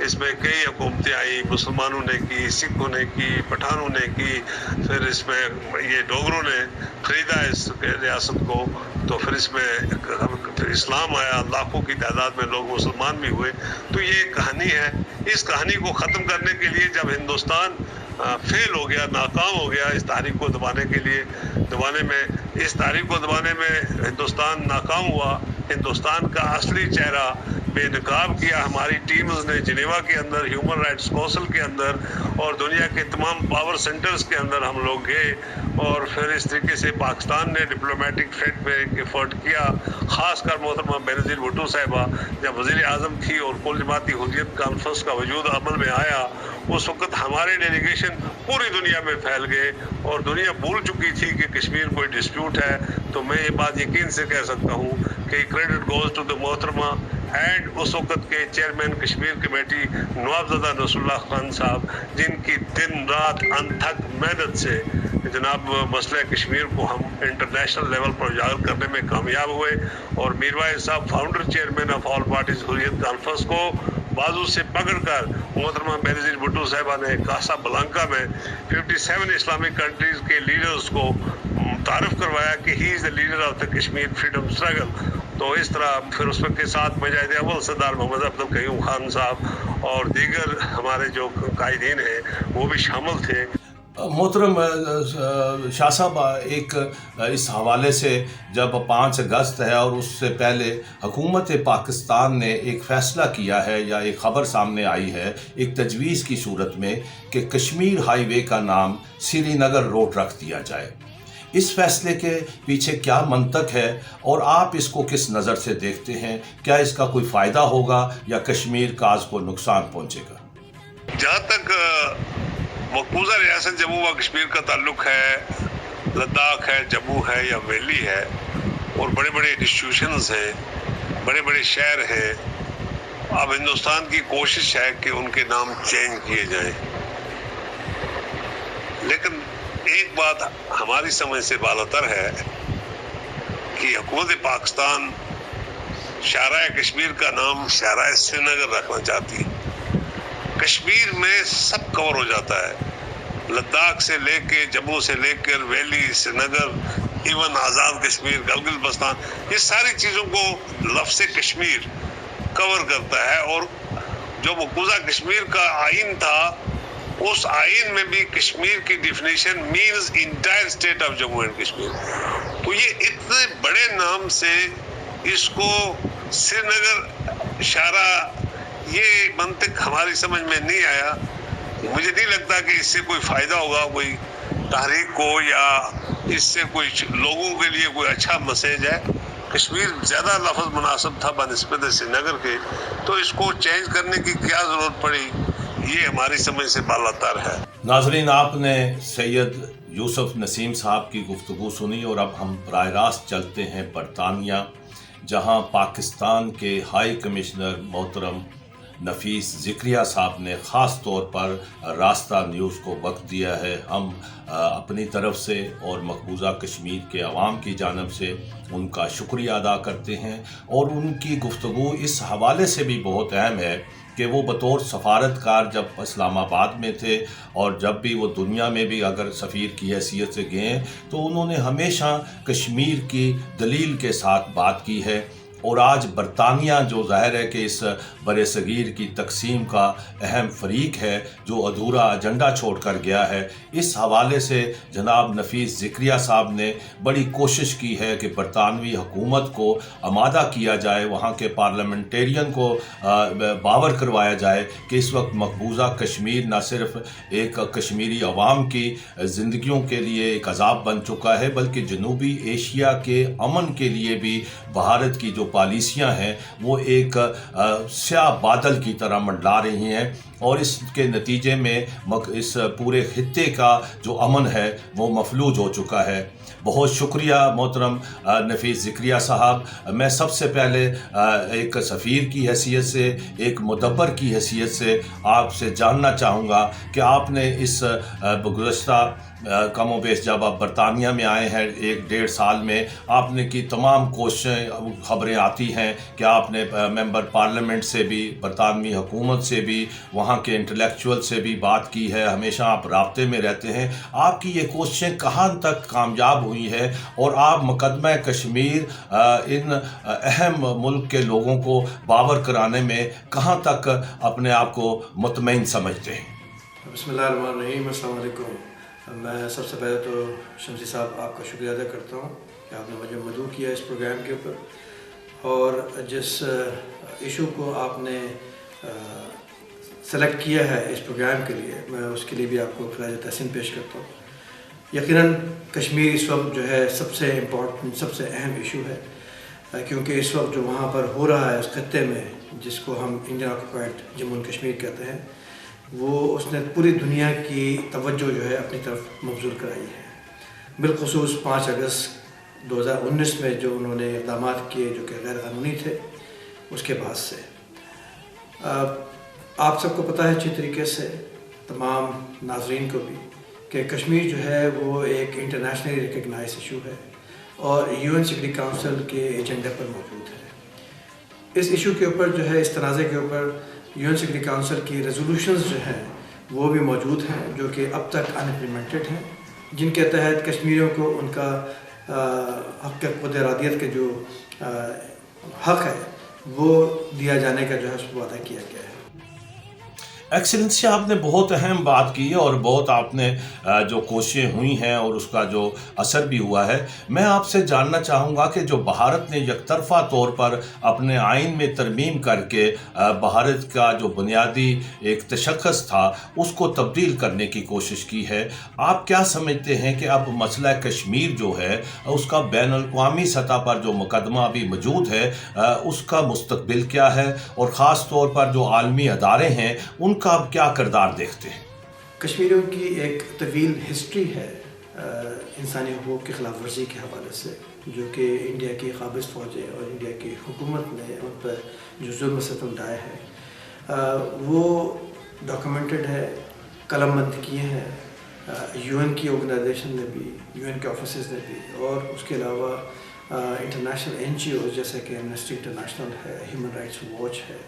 اس میں کئی حکومتیں آئی, مسلمانوں نے کی, سکھوں نے کی, پٹھانوں نے کی, پھر اس میں یہ ڈوگروں نے خریدا اس ریاست کو, تو پھر اس میں پھر اسلام آیا, لاکھوں کی تعداد میں لوگ مسلمان بھی ہوئے. تو یہ ایک کہانی ہے. اس کہانی کو ختم کرنے کے لیے جب ہندوستان فیل ہو گیا, ناکام ہو گیا اس تحریک کو دبانے میں ہندوستان ناکام ہوا. ہندوستان کا اصلی چہرہ بے نقاب کیا ہماری ٹیمز نے جنیوا کے اندر, ہیومن رائٹس کونسل کے اندر اور دنیا کے تمام پاور سینٹرز کے اندر ہم لوگ گئے, اور پھر اس طریقے سے پاکستان نے ڈپلومیٹک فرنٹ پہ ایفرٹ کیا. خاص کر محترمہ بینظیر بھٹو صاحبہ جب وزیر اعظم تھی اور کل جماعتی حریت کانفرنس کا وجود عمل میں آیا, اس وقت ہمارے ڈیلیگیشن پوری دنیا میں پھیل گئے اور دنیا بھول چکی تھی کہ کشمیر کوئی ڈسپیوٹ ہے. تو میں یہ بات یقین سے کہہ سکتا ہوں کہ کریڈٹ گوز ٹو دا محترمہ اینڈ اس وقت کے چیئرمین کشمیر کمیٹی نوابزادہ نصر اللہ خان صاحب, جن کی دن رات انتھک محنت سے جناب مسئلہ کشمیر کو ہم انٹرنیشنل لیول پر اجاگر کرنے میں کامیاب ہوئے. اور میروائز صاحب founder chairman of all parties Hurriyat conference کو بازو سے پکڑ کر محترمہ بینظیر بھٹو صاحبہ نے کاسا بلانکا میں 57 اسلامک کنٹریز کے لیڈرز کو تعارف کروایا کہ he is the leader of the Kashmir freedom struggle. تو اس طرح پھر اس وقت کے ساتھ مجاہد اول سردار محمد عبد القیوم خان صاحب اور دیگر ہمارے جو قائدین ہیں وہ بھی شامل تھے. محترم شاہ صاحب, ایک اس حوالے سے جب 5 اگست ہے اور اس سے پہلے حکومت پاکستان نے ایک فیصلہ کیا ہے یا ایک خبر سامنے آئی ہے ایک تجویز کی صورت میں کہ کشمیر ہائی وے کا نام سری نگر روڈ رکھ دیا جائے, اس فیصلے کے پیچھے کیا منطق ہے اور آپ اس کو کس نظر سے دیکھتے ہیں؟ کیا اس کا کوئی فائدہ ہوگا یا کشمیر کاز کو نقصان پہنچے گا؟ جہاں تک مقبوضہ ریاست جموں و کشمیر کا تعلق ہے, لداخ ہے, جموں ہے یا ویلی ہے, اور بڑے بڑے انسٹیٹیوشنز ہیں, بڑے بڑے شہر ہیں, اب ہندوستان کی کوشش ہے کہ ان کے نام چینج کیے جائیں. لیکن ایک بات ہماری سمجھ سے بالاتر ہے کہ حکومت پاکستان شاہراہ کشمیر کا نام شاہراہ سری نگر رکھنا چاہتی ہے. کشمیر میں سب کور ہو جاتا ہے, لداخ سے لے کے, جموں سے لے کر ویلی, سری نگر, ایون آزاد کشمیر, گلگت بلتستان, یہ ساری چیزوں کو لفظ کشمیر کور کرتا ہے. اور جو مقبوضہ کشمیر کا آئین تھا اس آئین میں بھی کشمیر کی definition means entire state of Jammu and Kashmir. تو یہ اتنے بڑے نام سے اس کو سری نگر شاہراہ, یہ منطق ہماری سمجھ میں نہیں آیا. مجھے نہیں لگتا کہ اس سے کوئی فائدہ ہوگا کوئی تحریک کو, یا اس سے کوئی لوگوں کے لیے کوئی اچھا میسج ہے. کشمیر زیادہ لفظ مناسب تھا بنسبت سری نگر کے, تو اس کو چینج کرنے کی کیا ضرورت پڑی, یہ ہماری سمجھ سے بالاتر ہے. ناظرین, آپ نے سید یوسف نسیم صاحب کی گفتگو سنی اور اب ہم براہ راست چلتے ہیں برطانیہ, جہاں پاکستان کے ہائی کمشنر محترم نفیس ذکریہ صاحب نے خاص طور پر راستہ نیوز کو وقت دیا ہے. ہم اپنی طرف سے اور مقبوضہ کشمیر کے عوام کی جانب سے ان کا شکریہ ادا کرتے ہیں, اور ان کی گفتگو اس حوالے سے بھی بہت اہم ہے کہ وہ بطور سفارتکار جب اسلام آباد میں تھے اور جب بھی وہ دنیا میں بھی اگر سفیر کی حیثیت سے گئے ہیں تو انہوں نے ہمیشہ کشمیر کی دلیل کے ساتھ بات کی ہے. اور آج برطانیہ جو ظاہر ہے کہ اس بر صغیر کی تقسیم کا اہم فریق ہے جو ادھورا ایجنڈا چھوڑ کر گیا ہے, اس حوالے سے جناب نفیس ذکریہ صاحب نے بڑی کوشش کی ہے کہ برطانوی حکومت کو آمادہ کیا جائے, وہاں کے پارلیمنٹیرین کو باور کروایا جائے کہ اس وقت مقبوضہ کشمیر نہ صرف ایک کشمیری عوام کی زندگیوں کے لیے ایک عذاب بن چکا ہے بلکہ جنوبی ایشیا کے امن کے لیے بھی بھارت کی جو پالیسیاں ہیں وہ ایک سیاہ بادل کی طرح منڈلا رہی ہیں. اور اس کے نتیجے میں اس پورے خطے کا جو امن ہے وہ مفلوج ہو چکا ہے۔ بہت شکریہ محترم نفیس زکریا صاحب۔ میں سب سے پہلے ایک سفیر کی حیثیت سے، ایک مدبر کی حیثیت سے آپ سے جاننا چاہوں گا کہ آپ نے اس گزشتہ کم و بیش جب آپ برطانیہ میں آئے ہیں 1-1.5 سال میں، آپ نے کی تمام کوششیں، خبریں آتی ہیں کہ آپ نے ممبر پارلیمنٹ سے بھی، برطانوی حکومت سے بھی، وہاں کے انٹلیکچوئل سے بھی بات کی ہے، ہمیشہ آپ رابطے میں رہتے ہیں۔ آپ کی یہ کوششیں کہاں تک کامیاب ہوئی ہیں اور آپ مقدمہ کشمیر ان اہم ملک کے لوگوں کو باور کرانے میں کہاں تک اپنے آپ کو مطمئن سمجھتے ہیں؟ بسم اللہ الرحمن الرحیم۔ السلام علیکم۔ میں سب سے پہلے تو شمسی صاحب آپ کا شکریہ ادا کرتا ہوں کہ آپ نے مجھے مدعو کیا اس پروگرام کے اوپر، اور جس ایشو کو آپ نے سلیکٹ کیا ہے اس پروگرام کے لیے، میں اس کے لیے بھی آپ کو خراج تحسین پیش کرتا ہوں۔ یقیناً کشمیر اس وقت جو ہے سب سے امپورٹنٹ، سب سے اہم ایشو ہے، کیونکہ اس وقت جو وہاں پر ہو رہا ہے اس خطے میں، جس کو ہم Indian occupied Jammu and Kashmir کہتے ہیں، وہ اس نے پوری دنیا کی توجہ جو ہے اپنی طرف مبذول کرائی ہے۔ بالخصوص 5 اگست 2019 میں جو انہوں نے اقدامات کیے جو کہ غیر قانونی تھے، اس کے بعد سے آپ سب کو پتہ ہے اچھی طریقے سے، تمام ناظرین کو بھی، کہ کشمیر جو ہے وہ ایک انٹرنیشنلی ریکگنائز ایشو ہے اور UN سیکورٹی کونسل کے ایجنڈے پر موجود ہے۔ اس ایشو کے اوپر جو ہے، اس تنازع کے اوپر UN سیکورٹی کونسل کی ریزولوشنز جو ہیں وہ بھی موجود ہیں، جو کہ اب تک ان امپلیمنٹڈ ہیں، جن کے تحت کشمیریوں کو ان کا حق خود ارادیت کے جو حق ہے وہ دیا جانے کا جو ہے اس کو وعدہ کیا گیا ہے۔ ایکسلنسی، آپ نے بہت اہم بات کی ہے اور بہت آپ نے جو کوششیں ہوئی ہیں اور اس کا جو اثر بھی ہوا ہے۔ میں آپ سے جاننا چاہوں گا کہ جو بھارت نے یک طرفہ طور پر اپنے آئین میں ترمیم کر کے بھارت کا جو بنیادی ایک تشخص تھا اس کو تبدیل کرنے کی کوشش کی ہے، آپ کیا سمجھتے ہیں کہ اب مسئلہ کشمیر جو ہے اس کا بین الاقوامی سطح پر جو مقدمہ ابھی موجود ہے اس کا مستقبل کیا ہے، اور خاص طور پر جو عالمی ادارے ہیں ان کا آپ کیا کردار دیکھتے ہیں؟ کشمیریوں کی ایک طویل ہسٹری ہے انسانی حقوق کی خلاف ورزی کے حوالے سے، جو کہ انڈیا کی قابض فوجیں اور انڈیا کی حکومت نے ان پر جو ظلم و ستم ڈھائے ہیں وہ ڈاکومنٹڈ ہے، قلم بند کیے ہیں UN کی آرگنائزیشن نے بھی، UN کے آفیسز نے بھی، اور اس کے علاوہ انٹرنیشنل NGOs جیسے کہ ایمنسٹی انٹرنیشنل ہے، ہیومن رائٹس واچ ہے،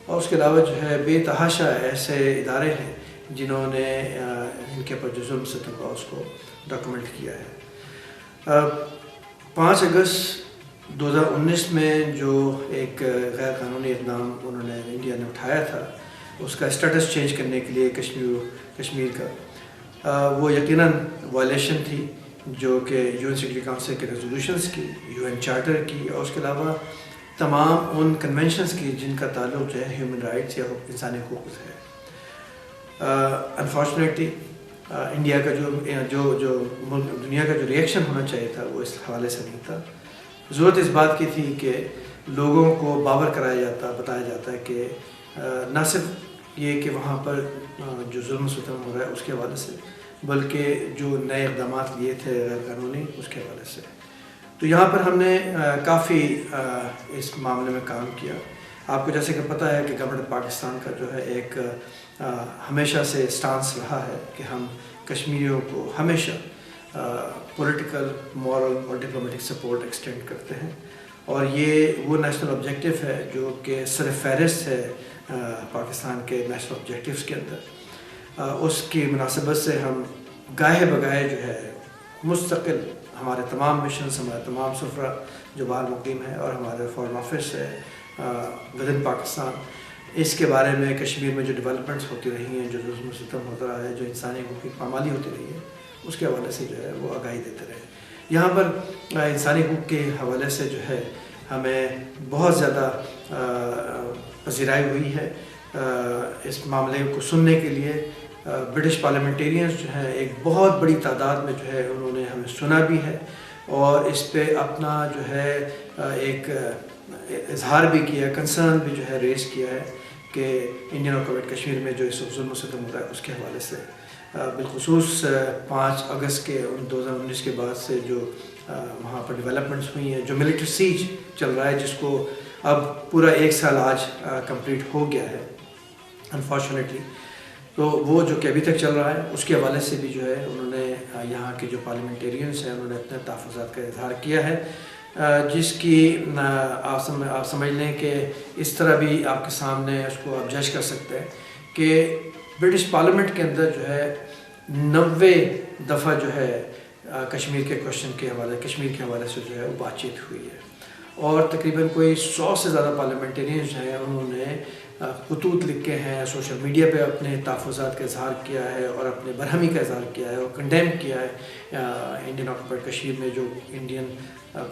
اور اس کے علاوہ جو ہے بے تحاشا ایسے ادارے ہیں جنہوں نے ان کے اوپر جو ظلم ستم ہوا اس کو ڈاکومنٹ کیا ہے۔ 5 اگست 2019 میں جو ایک غیر قانونی اقدام انہوں نے انڈیا نے اٹھایا تھا اس کا اسٹیٹس چینج کرنے کے لیے کشمیر کا، وہ یقیناً وائلیشن تھی جو کہ UN سیکورٹی کونسل کے ریزولوشنز کی، UN چارٹر کی، اور اس کے علاوہ تمام ان کنونشنز کی جن کا تعلق جو ہے ہیومن رائٹس یا انسانی حقوق سے ہے۔ انفارچونیٹلی انڈیا کا جو دنیا کا جو ریئیکشن ہونا چاہیے تھا وہ اس حوالے سے نہیں تھا۔ ضرورت اس بات کی تھی کہ لوگوں کو باور کرایا جاتا، بتایا جاتا ہے کہ نہ صرف یہ کہ وہاں پر جو ظلم و ستم ہو رہا ہے اس کے حوالے سے، بلکہ جو نئے اقدامات لیے تھے غیر قانونی اس کے حوالے سے۔ تو یہاں پر ہم نے کافی اس معاملے میں کام کیا۔ آپ کو جیسے کہ پتہ ہے کہ گورنمنٹ پاکستان کا جو ہے ایک ہمیشہ سے سٹانس رہا ہے کہ ہم کشمیریوں کو ہمیشہ پولیٹیکل، مورل اور ڈپلومیٹک سپورٹ ایکسٹینڈ کرتے ہیں، اور یہ وہ نیشنل آبجیکٹیو ہے جو کہ سر فہرست ہے پاکستان کے نیشنل آبجیکٹیوز کے اندر۔ اس کی مناسبت سے ہم گاہے بگاہے جو ہے مستقل ہمارے تمام مشنز، ہمارے تمام سفرہ جو باہر مقیم ہیں اور ہمارے فارن آفس ہے ودن پاکستان، اس کے بارے میں کشمیر میں جو ڈیولپمنٹس ہوتی رہی ہیں، جو ظلم و ستم ہوتا رہا ہے، جو انسانی حقوق کی پامالی ہوتی رہی ہے، اس کے حوالے سے جو ہے وہ آگاہی دیتے رہے۔ یہاں پر انسانی حقوق کے حوالے سے جو ہے ہمیں بہت زیادہ پذیرائی ہوئی ہے اس معاملے کو سننے کے لیے۔ برٹش پارلیمنٹیرینز جو ہیں ایک بہت بڑی تعداد میں جو ہے انہوں نے ہمیں سنا بھی ہے اور اس پہ اپنا جو ہے ایک اظہار بھی کیا، کنسرن بھی جو ہے ریز کیا ہے کہ انڈین آکوپائڈ کشمیر میں جو اس وقت ظلم و ستم ہو رہا ہے اس کے حوالے سے، بالخصوص 5 اگست کے 2019 کے بعد سے جو وہاں پر ڈیولپمنٹس ہوئی ہیں، جو ملٹری سیج چل رہا ہے جس کو اب پورا 1 سال آج کمپلیٹ ہو گیا ہے انفارچونیٹلی، تو وہ جو کہ ابھی تک چل رہا ہے اس کے حوالے سے بھی جو ہے انہوں نے یہاں کے جو پارلیمنٹیرینس ہیں انہوں نے اپنے تحفظات کا اظہار کیا ہے، جس کی آپ سمجھ لیں کہ اس طرح بھی آپ کے سامنے اس کو آپ جج کر سکتے ہیں کہ برٹش پارلیمنٹ کے اندر جو ہے 90 دفعہ جو ہے کشمیر کے کوشچن کے حوالے کشمیر کے حوالے سے جو ہے وہ بات چیت ہوئی ہے، اور تقریباً کوئی 100 سے زیادہ پارلیمنٹیرینز ہیں انہوں نے خطوط لکھے ہیں، سوشل میڈیا پہ اپنے تحفظات کا اظہار کیا ہے اور اپنے برہمی کا اظہار کیا ہے اور کنڈیم کیا ہے انڈین آکوپائڈ کشمیر میں جو انڈین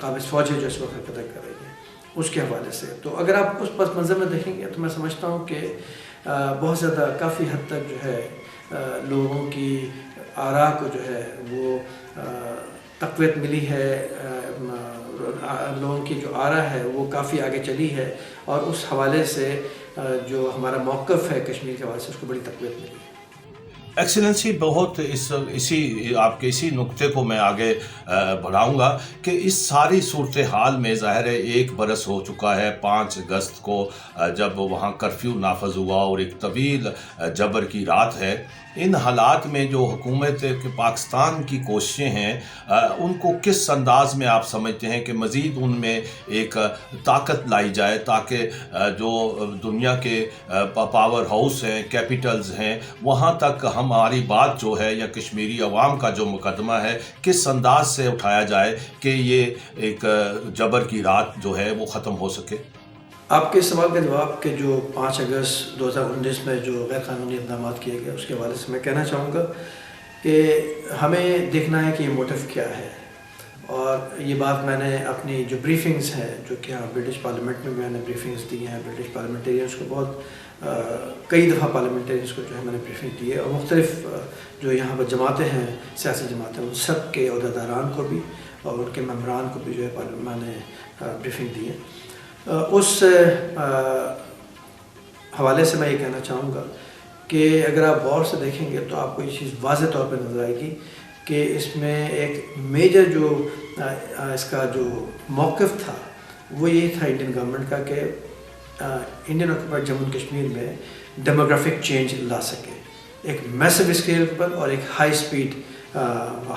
قابض فوج ہے جو اس وقت حرکت کر رہی ہے اس کے حوالے سے۔ تو اگر آپ اس پس منظر میں دیکھیں گے تو میں سمجھتا ہوں کہ بہت زیادہ کافی حد تک جو ہے لوگوں کی آراء کو جو ہے وہ تقویت ملی ہے، لوگوں کی جو آراء ہے وہ کافی آگے چلی ہے، اور اس حوالے سے جو ہمارا موقف ہے کشمیر کے حوالے سے اس کو بڑی تقویت ملی ہے۔ ایکسیلنسی، بہت اسی آپ کے اسی نقطے کو میں آگے بڑھاؤں گا کہ اس ساری صورتحال میں ظاہر ہے 1 برس ہو چکا ہے 5 اگست کو جب وہاں کرفیو نافذ ہوا اور ایک طویل جبر کی رات ہے۔ ان حالات میں جو حکومت پاکستان کی کوششیں ہیں ان کو کس انداز میں آپ سمجھتے ہیں کہ مزید ان میں ایک طاقت لائی جائے تاکہ جو دنیا کے پاور ہاؤس ہیں، کیپٹلز ہیں، وہاں تک ہماری بات جو ہے یا کشمیری عوام کا جو مقدمہ ہے کس انداز سے اٹھایا جائے کہ یہ ایک جبر کی رات جو ہے وہ ختم ہو سکے؟ آپ کے سوال کا جواب کہ جو 5 اگست 2019 میں جو غیر قانونی اقدامات کیے گئے اس کے حوالے سے میں کہنا چاہوں گا کہ ہمیں دیکھنا ہے کہ یہ موٹیو کیا ہے، اور یہ بات میں نے اپنی جو بریفنگز ہیں جو کہ ہاں برٹش پارلیمنٹ میں میں نے بریفنگز دی ہیں، برٹش پارلیمنٹیرینس کو بہت کئی دفعہ پارلیمنٹیرینس کو جو ہے میں نے بریفنگ دی ہے، اور مختلف جو یہاں پر جماعتیں ہیں، سیاسی جماعتیں، ان سب کے عہدیداران کو بھی اور ان کے ممبران کو بھی جو ہے میں نے بریفنگ دی ہے۔ اس حوالے سے میں یہ کہنا چاہوں گا کہ اگر آپ غور سے دیکھیں گے تو آپ کو یہ چیز واضح طور پہ نظر آئے گی کہ اس میں ایک میجر جو اس کا جو موقف تھا وہ یہ تھا انڈین گورنمنٹ کا کہ انڈین آکوپائڈ جموں کشمیر میں ڈیموگرافک چینج لا سکے، ایک میسو اسکیل پر اور ایک ہائی سپیڈ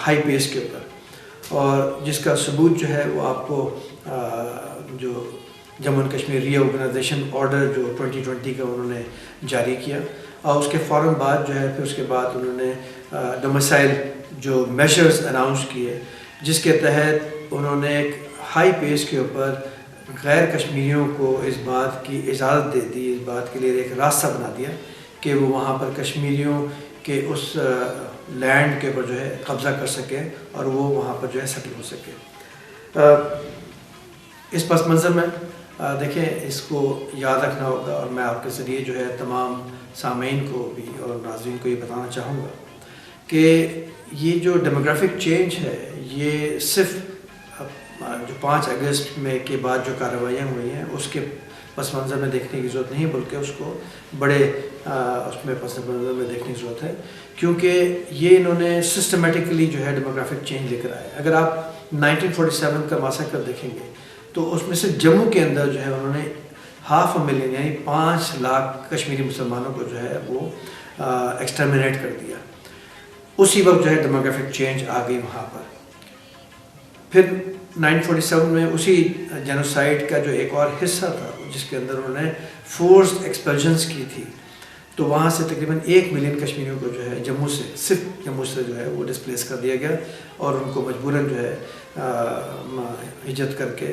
ہائی پیس کے اوپر، اور جس کا ثبوت جو ہے وہ آپ کو جو جموں کشمیر ری آرگنائزیشن آرڈر جو 2020 کا انہوں نے جاری کیا، اور اس کے فوراً بعد جو ہے پھر اس کے بعد انہوں نے ڈومیسائل جو میجرز اناؤنس کیے، جس کے تحت انہوں نے ایک ہائی پیس کے اوپر غیر کشمیریوں کو اس بات کی اجازت دے دی، اس بات کے لیے ایک راستہ بنا دیا کہ وہ وہاں پر کشمیریوں کے اس لینڈ کے اوپر جو ہے قبضہ کر سکیں اور وہ وہاں پر جو ہے سیٹل ہو سکے۔ اس پس منظر میں دیکھیں اس کو یاد رکھنا ہوگا، اور میں آپ کے ذریعے جو ہے تمام سامعین کو بھی اور ناظرین کو یہ بتانا چاہوں گا کہ یہ جو ڈیموگرافک چینج ہے یہ صرف جو 5 اگست میں کے بعد جو کارروائیاں ہوئی ہیں اس کے پس منظر میں دیکھنے کی ضرورت نہیں، بلکہ اس کو بڑے اس میں پس منظر میں دیکھنے کی ضرورت ہے، کیونکہ یہ انہوں نے سسٹمیٹکلی جو ہے ڈیموگرافک چینج لے کر آئے۔ اگر آپ 1947 کا ماسیکر دیکھیں گے تو اس میں سے جموں کے اندر جو ہے انہوں نے 500,000 یعنی 5 لاکھ کشمیری مسلمانوں کو جو ہے وہ ایکسٹرمینیٹ کر دیا۔ اسی وقت جو ہے ڈیموگرافک چینج آ گئی وہاں پر۔ پھر 1947 میں اسی جینوسائیڈ کا جو ایک اور حصہ تھا جس کے اندر انہوں نے فورسڈ ایکسپلژنس کی تھی، تو وہاں سے تقریباً 1 ملین کشمیریوں کو جو ہے جموں سے صرف جموں سے جو ہے وہ ڈسپلیس کر دیا گیا، اور ان کو مجبوراً جو ہے ہجرت کر کے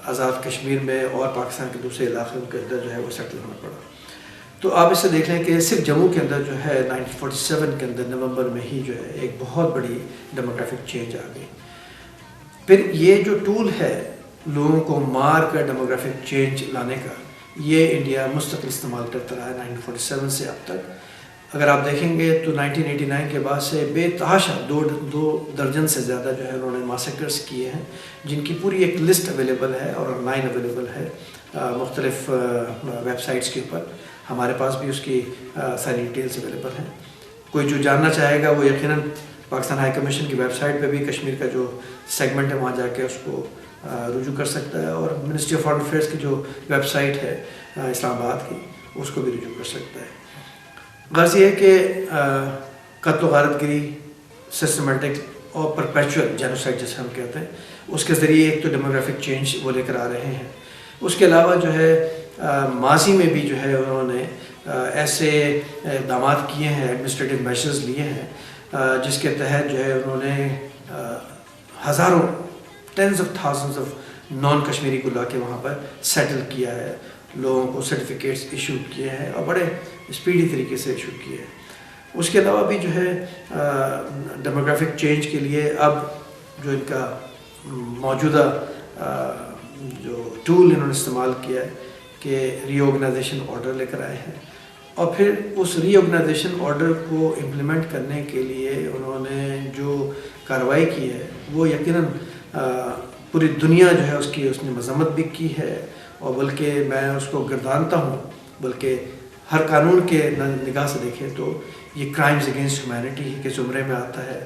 آزاد کشمیر میں اور پاکستان کے دوسرے علاقوں کے اندر جو ہے وہ سیٹل ہونا پڑا۔ تو آپ اس سے دیکھ لیں کہ صرف جموں کے اندر جو ہے 1947 کے اندر نومبر میں ہی جو ہے ایک بہت بڑی ڈیموگرافک چینج آ گئی۔ پھر یہ جو ٹول ہے لوگوں کو مار کر ڈیموگرافک چینج لانے کا، یہ انڈیا مستقل استعمال کرتا رہا ہے 1947 سے اب تک۔ اگر آپ دیکھیں گے تو 1989 کے بعد سے بے تحاشا 2 درجن سے زیادہ جو ہے انہوں نے ماسیکرز کیے ہیں، جن کی پوری ایک لسٹ اویلیبل ہے اور آن لائن اویلیبل ہے مختلف ویب سائٹس کے اوپر، ہمارے پاس بھی اس کی ساری ڈیٹیلز اویلیبل ہیں. کوئی جو جاننا چاہے گا وہ یقیناً پاکستان ہائی کمیشن کی ویب سائٹ پہ بھی کشمیر کا جو سیگمنٹ ہے وہاں جا کے اس کو رجوع کر سکتا ہے, اور منسٹری آف فارن افیئرس کی جو ویب سائٹ ہے اسلام آباد کی اس کو بھی رجوع کر سکتا ہے. غرض یہ ہے کہ قتل و غارت گری سسٹمیٹک اور پرپیچول جینوسائڈ جسے ہم کہتے ہیں, اس کے ذریعے ایک تو ڈیموگرافک چینج وہ لے کر آ رہے ہیں. اس کے علاوہ جو ہے ماضی میں بھی جو ہے انہوں نے ایسے اقدامات کیے ہیں, ایڈمنسٹریٹو میشرز لیے ہیں جس کے تحت جو ہے انہوں نے ہزاروں tens of thousands of non Kashmiri کو لا کے وہاں پر سیٹل کیا ہے, لوگوں کو سرٹیفکیٹس ایشو کیے ہیں اور بڑے اسپیڈی طریقے سے ایشو کیے ہیں. اس کے علاوہ بھی جو ہے ڈیموگرافک چینج کے لیے اب جو ان کا موجودہ جو ٹول انہوں نے استعمال کیا ہے کہ ری آرگنائزیشن آرڈر لے کر آئے ہیں, اور پھر اس ری آرگنائزیشن آرڈر کو امپلیمنٹ کرنے کے لیے انہوں نے جو کارروائی کی ہے وہ یقیناً پوری دنیا جو ہے اس نے مذمت بھی کی ہے, اور بلکہ میں اس کو گردانتا ہوں, بلکہ ہر قانون کے نگاہ سے دیکھیں تو یہ کرائمز اگینسٹ ہیومینٹی کے زمرے میں آتا ہے,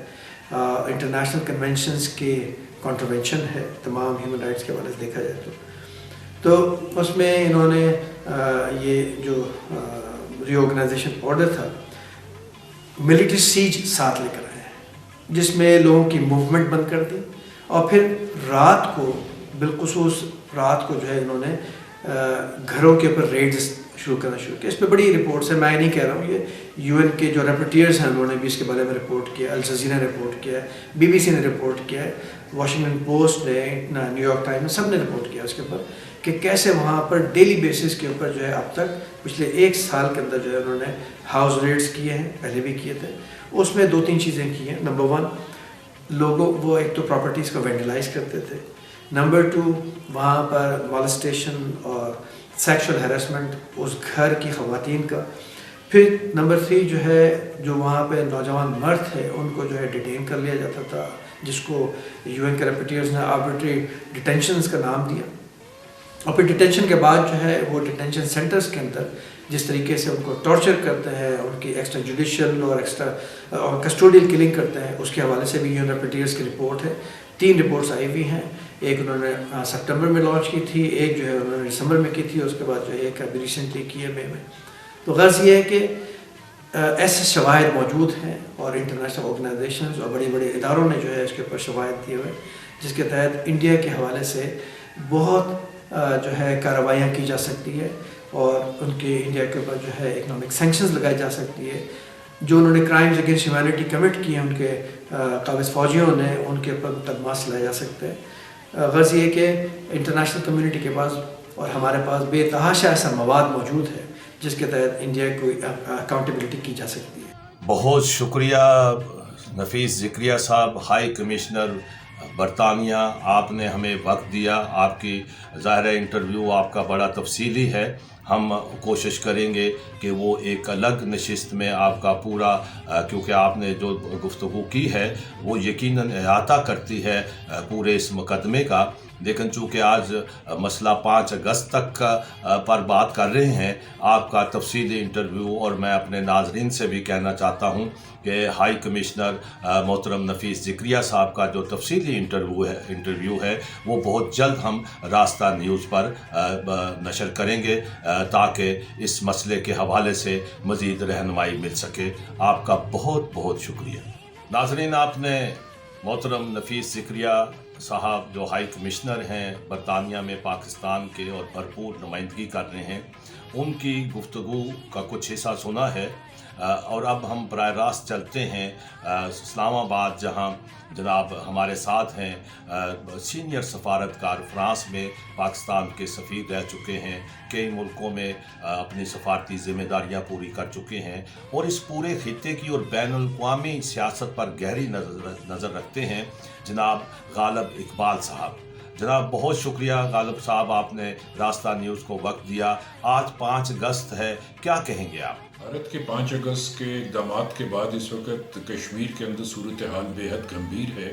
انٹرنیشنل کنونشنز کے کانٹروینشن ہے تمام ہیومن رائٹس کے حوالے سے دیکھا جائے تو اس میں انہوں نے یہ جو ری آرگنائزیشن آرڈر تھا ملٹری سیج ساتھ لے کر آئے ہیں, جس میں لوگوں کی موومنٹ بند کر دی, اور پھر رات کو بالخصوص رات کو جو ہے انہوں نے گھروں کے اوپر ریڈز شروع کرنا شروع کیا. اس پہ بڑی رپورٹس ہیں, میں نہیں کہہ رہا ہوں, یہ یو این کے جو ریپورٹیئرز ہیں انہوں نے بھی اس کے بارے میں رپورٹ کیا, الجزیرہ نے رپورٹ کیا ہے, بی بی سی نے رپورٹ کیا ہے, واشنگٹن پوسٹ نے, نیو یارک ٹائمز نے, سب نے رپورٹ کیا اس کے اوپر کہ کیسے وہاں پر ڈیلی بیسس کے اوپر جو ہے اب تک پچھلے 1 سال کے اندر جو ہے انہوں نے ہاؤس ریڈز کیے ہیں, پہلے بھی کیے تھے. اس میں 2-3 چیزیں کی ہیں. نمبر 1, لوگوں وہ ایک تو پراپرٹیز کو وینڈلائز کرتے تھے. نمبر 2, وہاں پر مالسٹیشن اور سیکشل ہیراسمنٹ اس گھر کی خواتین کا. پھر نمبر 3 جو ہے جو وہاں پہ نوجوان مرد تھے ان کو جو ہے ڈیٹین کر لیا جاتا تھا, جس کو یو این کے ریپورٹیئرز نے آربیٹری ڈیٹینشنز کا نام دیا. اور پھر ڈیٹینشن کے بعد جو ہے وہ ڈیٹینشن سینٹرز کے اندر جس طریقے سے ان کو ٹارچر کرتے ہیں, ان کی ایکسٹرا جوڈیشل اور کسٹوڈیل کلنگ کرتے ہیں, اس کے حوالے سے بھی یو این ریپورٹیئرز کی رپورٹ ہے. 3 رپورٹس آئی ہوئی ہیں, ایک انہوں نے سپٹمبر میں لانچ کی تھی, ایک جو ہے انہوں نے دسمبر میں کی تھی, اس کے بعد جو ہے ایک ابھی ریسنٹلی کی ہے مئی میں. تو غرض یہ ہے کہ ایسے شواہد موجود ہیں, اور انٹرنیشنل آرگنائزیشنز اور بڑے بڑے اداروں نے جو ہے اس کے اوپر شواہد دیے ہوئے, جس کے تحت انڈیا کے حوالے سے بہت جو ہے کارروائیاں کی جا سکتی ہے, اور ان کے انڈیا کے اوپر جو ہے اکنامک سینکشنز لگائی جا سکتی ہے. جو انہوں نے کرائمز اگینسٹ ہیومینٹی کمٹ کیے ہیں ان کے قابض فوجیوں نے, ان کے اوپر مقدمات چلایا جا سکتا ہے. غرض یہ کہ انٹرنیشنل کمیونٹی کے پاس اور ہمارے پاس بے تحاشا ایسا مواد موجود ہے جس کے تحت انڈیا کو اکاؤنٹیبلٹی کی جا سکتی ہے. بہت شکریہ نفیس ذکریہ صاحب, ہائی کمشنر برطانیہ. آپ نے ہمیں وقت دیا, آپ کی ظاہر انٹرویو آپ کا بڑا تفصیلی ہے. ہم کوشش کریں گے کہ وہ ایک الگ نشست میں آپ کا پورا, کیونکہ آپ نے جو گفتگو کی ہے وہ یقیناً احاطہ کرتی ہے پورے اس مقدمے کا, لیکن چونکہ آج مسئلہ 5 اگست تک پر بات کر رہے ہیں, آپ کا تفصیلی انٹرویو, اور میں اپنے ناظرین سے بھی کہنا چاہتا ہوں کہ ہائی کمشنر محترم نفیس ذکریہ صاحب کا جو تفصیلی انٹرویو ہے وہ بہت جلد ہم راستہ نیوز پر نشر کریں گے تاکہ اس مسئلے کے حوالے سے مزید رہنمائی مل سکے. آپ کا بہت بہت شکریہ. ناظرین, آپ نے محترم نفیس ذکریہ صاحب جو ہائی کمشنر ہیں برطانیہ میں پاکستان کے اور بھرپور نمائندگی کر رہے ہیں, ان کی گفتگو کا کچھ حصہ سنا ہے. اور اب ہم براہ راست چلتے ہیں اسلام آباد, جہاں جناب ہمارے ساتھ ہیں سینئر سفارتکار, فرانس میں پاکستان کے سفیر رہ چکے ہیں, کئی ملکوں میں اپنی سفارتی ذمہ داریاں پوری کر چکے ہیں, اور اس پورے خطے کی اور بین الاقوامی سیاست پر گہری نظر رکھتے ہیں جناب غالب اقبال صاحب. جناب بہت شکریہ غالب صاحب, آپ نے راستہ نیوز کو وقت دیا. آج 5 اگست ہے, کیا کہیں گے آپ؟ بھارت کے 5 اگست کے اقدامات کے بعد اس وقت کشمیر کے اندر صورتحال بے حد گمبھیر ہے.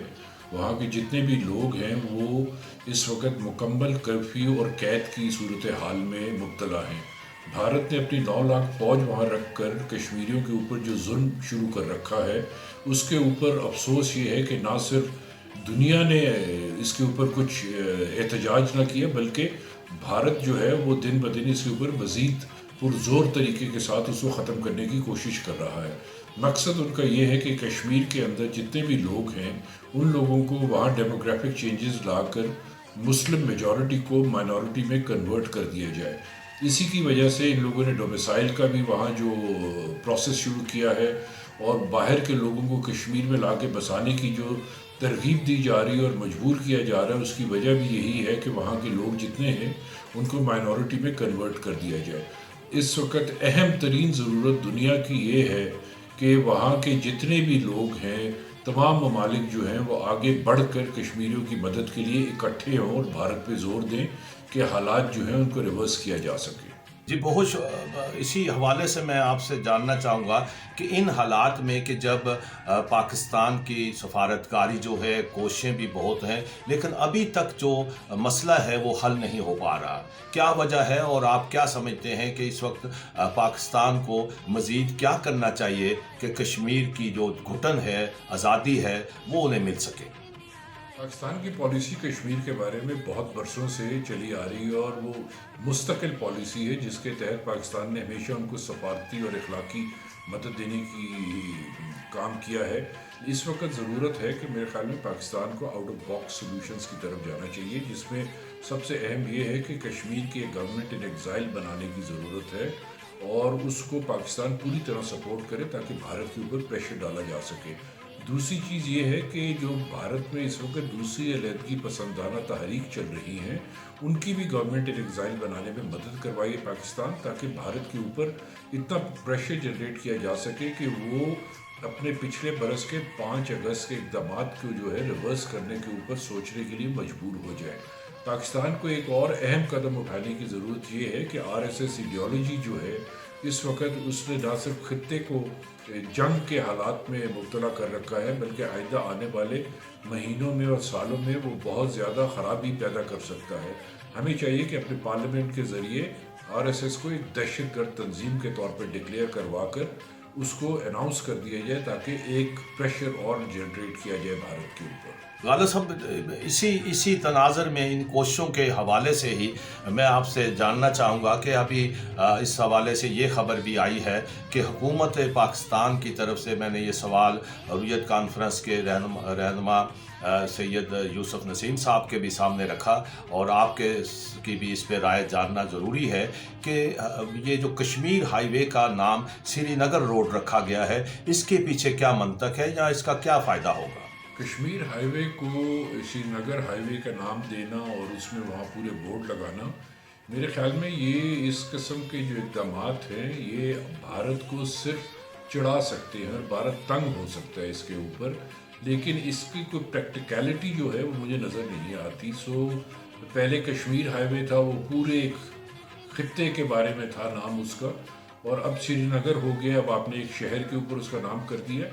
وہاں کے جتنے بھی لوگ ہیں وہ اس وقت مکمل کرفیو اور قید کی صورتحال میں مبتلا ہیں. بھارت نے اپنی 9 لاکھ فوج وہاں رکھ کر کشمیریوں کے اوپر جو ظلم شروع کر رکھا ہے اس کے اوپر افسوس یہ ہے کہ نہ صرف دنیا نے اس کے اوپر کچھ احتجاج نہ کیا بلکہ بھارت جو ہے وہ دن بدن اس کے اوپر مزید پرزور طریقے کے ساتھ اس کو ختم کرنے کی کوشش کر رہا ہے۔ مقصد ان کا یہ ہے کہ کشمیر کے اندر جتنے بھی لوگ ہیں ان لوگوں کو وہاں ڈیموگرافک چینجز لا کر مسلم میجورٹی کو مائنورٹی میں کنورٹ کر دیا جائے۔ اسی کی وجہ سے ان لوگوں نے ڈومیسائل کا بھی وہاں جو پروسیس شروع کیا ہے اور باہر کے لوگوں کو کشمیر میں لا کے بسانے کی جو ترغیب دی جا رہی ہے اور مجبور کیا جا رہا ہے اس کی وجہ بھی یہی ہے کہ وہاں کے لوگ جتنے ہیں ان کو مائنورٹی میں کنورٹ کر دیا جائے۔ اس وقت اہم ترین ضرورت دنیا کی یہ ہے کہ وہاں کے جتنے بھی لوگ ہیں تمام ممالک جو ہیں وہ آگے بڑھ کر کشمیریوں کی مدد کے لیے اکٹھے ہوں اور بھارت پہ زور دیں کہ حالات جو ہیں ان کو ریورس کیا جا سکے۔ جی بہت اسی حوالے سے میں آپ سے جاننا چاہوں گا کہ ان حالات میں کہ جب پاکستان کی سفارتکاری جو ہے کوششیں بھی بہت ہیں لیکن ابھی تک جو مسئلہ ہے وہ حل نہیں ہو پا رہا، کیا وجہ ہے اور آپ کیا سمجھتے ہیں کہ اس وقت پاکستان کو مزید کیا کرنا چاہیے کہ کشمیر کی جو گھٹن ہے، آزادی ہے، وہ انہیں مل سکے؟ پاکستان کی پالیسی کشمیر کے بارے میں بہت برسوں سے چلی آ رہی ہے اور وہ مستقل پالیسی ہے جس کے تحت پاکستان نے ہمیشہ ان کو سفارتی اور اخلاقی مدد دینے کی کام کیا ہے۔ اس وقت ضرورت ہے کہ میرے خیال میں پاکستان کو آؤٹ آف باکس سولوشنز کی طرف جانا چاہیے، جس میں سب سے اہم یہ ہے کہ کشمیر کی ایک گورنمنٹ ان ایگزائل بنانے کی ضرورت ہے اور اس کو پاکستان پوری طرح سپورٹ کرے تاکہ بھارت کے اوپر پریشر ڈالا جا سکے۔ دوسری چیز یہ ہے کہ جو بھارت میں اس وقت دوسری علیحدگی پسندانہ تحریک چل رہی ہیں ان کی بھی گورنمنٹ ان ایگزائل بنانے میں مدد کروائے پاکستان، تاکہ بھارت کے اوپر اتنا پریشر جنریٹ کیا جا سکے کہ وہ اپنے پچھلے برس کے 5 اگست کے اقدامات کو جو ہے ریورس کرنے کے اوپر سوچنے کے لیے مجبور ہو جائے۔ پاکستان کو ایک اور اہم قدم اٹھانے کی ضرورت یہ ہے کہ RSS ایڈیالوجی جو ہے اس وقت اس نے نہ صرف خطے کو جنگ کے حالات میں مبتلا کر رکھا ہے بلکہ آئندہ آنے والے مہینوں میں اور سالوں میں وہ بہت زیادہ خرابی پیدا کر سکتا ہے۔ ہمیں چاہیے کہ اپنے پارلیمنٹ کے ذریعے RSS کو ایک دہشت گرد تنظیم کے طور پر ڈکلیئر کروا کر اس کو اناؤنس کر دیا جائے تاکہ ایک پریشر اور جنریٹ کیا جائے بھارت کے اوپر۔ غالب صاحب، اسی تناظر میں ان کوششوں کے حوالے سے ہی میں آپ سے جاننا چاہوں گا کہ ابھی اس حوالے سے یہ خبر بھی آئی ہے کہ حکومت پاکستان کی طرف سے، میں نے یہ سوال حریت کانفرنس کے رہنما سید یوسف نسیم صاحب کے بھی سامنے رکھا اور آپ کی بھی اس پہ رائے جاننا ضروری ہے کہ یہ جو کشمیر ہائی وے کا نام سری نگر روڈ رکھا گیا ہے، اس کے پیچھے کیا منطق ہے یا اس کا کیا فائدہ ہوگا؟ کشمیر ہائی وے کو سری نگر ہائی وے کا نام دینا اور اس میں وہاں پورے بورڈ لگانا، میرے خیال میں یہ اس قسم کے جو اقدامات ہیں یہ بھارت کو صرف چڑھا سکتے ہیں اور بھارت تنگ ہو سکتا ہے اس کے اوپر، لیکن اس کی کوئی پریکٹیکلٹی جو ہے وہ مجھے نظر نہیں آتی۔ پہلے کشمیر ہائی وے تھا، وہ پورے ایک خطے کے بارے میں تھا نام اس کا، اور اب سری نگر ہو گیا، اب آپ نے ایک شہر کے اوپر اس کا نام کر دیا۔